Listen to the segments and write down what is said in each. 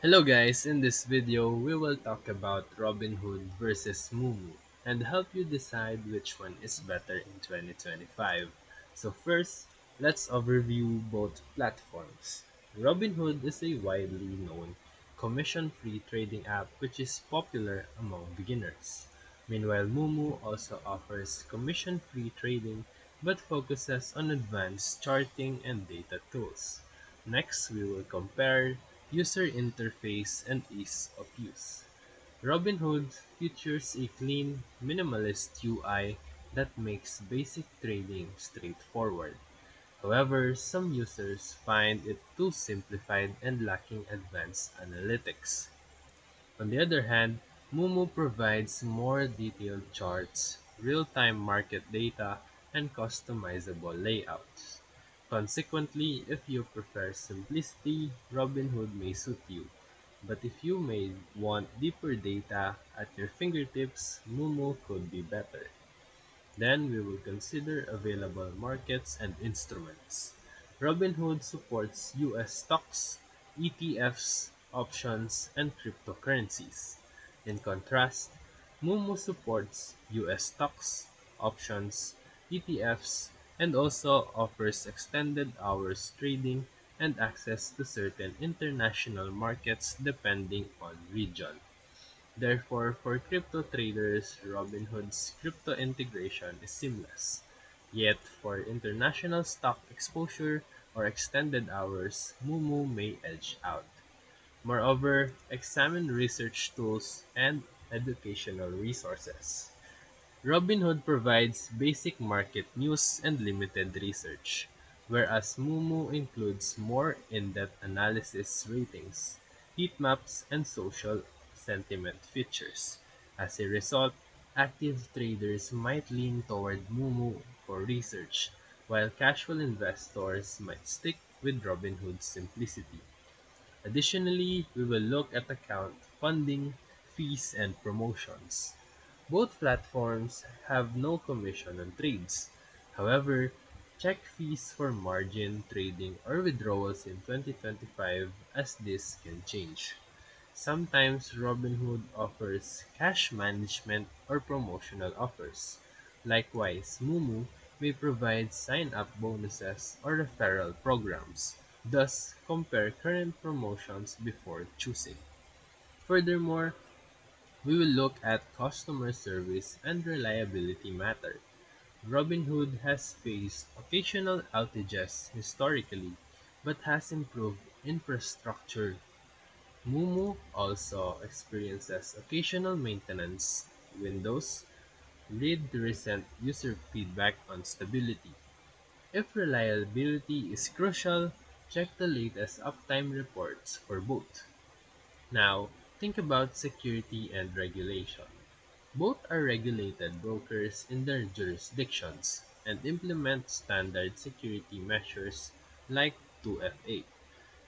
Hello guys, in this video we will talk about Robinhood versus Moomoo and help you decide which one is better in 2025. So first, let's overview both platforms. Robinhood is a widely known commission-free trading app which is popular among beginners. Meanwhile, Moomoo also offers commission-free trading but focuses on advanced charting and data tools. Next, we will compare user interface and ease of use. Robinhood features a clean, minimalist UI that makes basic trading straightforward. However, some users find it too simplified and lacking advanced analytics. On the other hand, Moomoo provides more detailed charts, real-time market data, and customizable layouts. Consequently, if you prefer simplicity, Robinhood may suit you. But if you may want deeper data at your fingertips, Moomoo could be better. Then we will consider available markets and instruments. Robinhood supports US stocks, ETFs, options, and cryptocurrencies. In contrast, Moomoo supports US stocks, options, ETFs, and also offers extended hours trading and access to certain international markets depending on region. Therefore, for crypto traders, Robinhood's crypto integration is seamless. Yet, for international stock exposure or extended hours, Moomoo may edge out. Moreover, examine research tools and educational resources. Robinhood provides basic market news and limited research, whereas Moomoo includes more in-depth analysis ratings, heat maps, and social sentiment features. As a result, active traders might lean toward Moomoo for research, while casual investors might stick with Robinhood's simplicity. Additionally, we will look at account funding, fees, and promotions. Both platforms have no commission on trades. However, check fees for margin trading or withdrawals in 2025 as this can change. Sometimes Robinhood offers cash management or promotional offers. Likewise, Moomoo may provide sign-up bonuses or referral programs. Thus, compare current promotions before choosing. Furthermore, we will look at customer service and reliability matter. Robinhood has faced occasional outages historically, but has improved infrastructure. Moomoo also experiences occasional maintenance windows. Read the recent user feedback on stability. If reliability is crucial, check the latest uptime reports for both. Now, think about security and regulation. Both are regulated brokers in their jurisdictions and implement standard security measures like 2FA.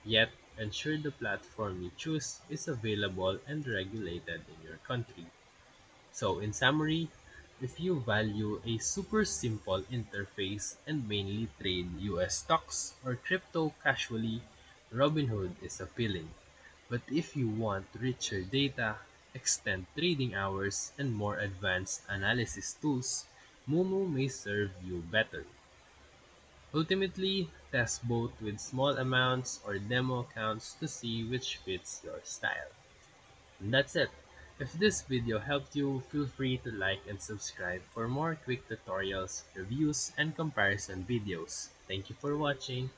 Yet, ensure the platform you choose is available and regulated in your country. So, in summary, if you value a super simple interface and mainly trade US stocks or crypto casually, Robinhood is appealing. But if you want richer data, extend trading hours, and more advanced analysis tools, Moomoo may serve you better. Ultimately, test both with small amounts or demo accounts to see which fits your style. And that's it. If this video helped you, feel free to like and subscribe for more quick tutorials, reviews, and comparison videos. Thank you for watching.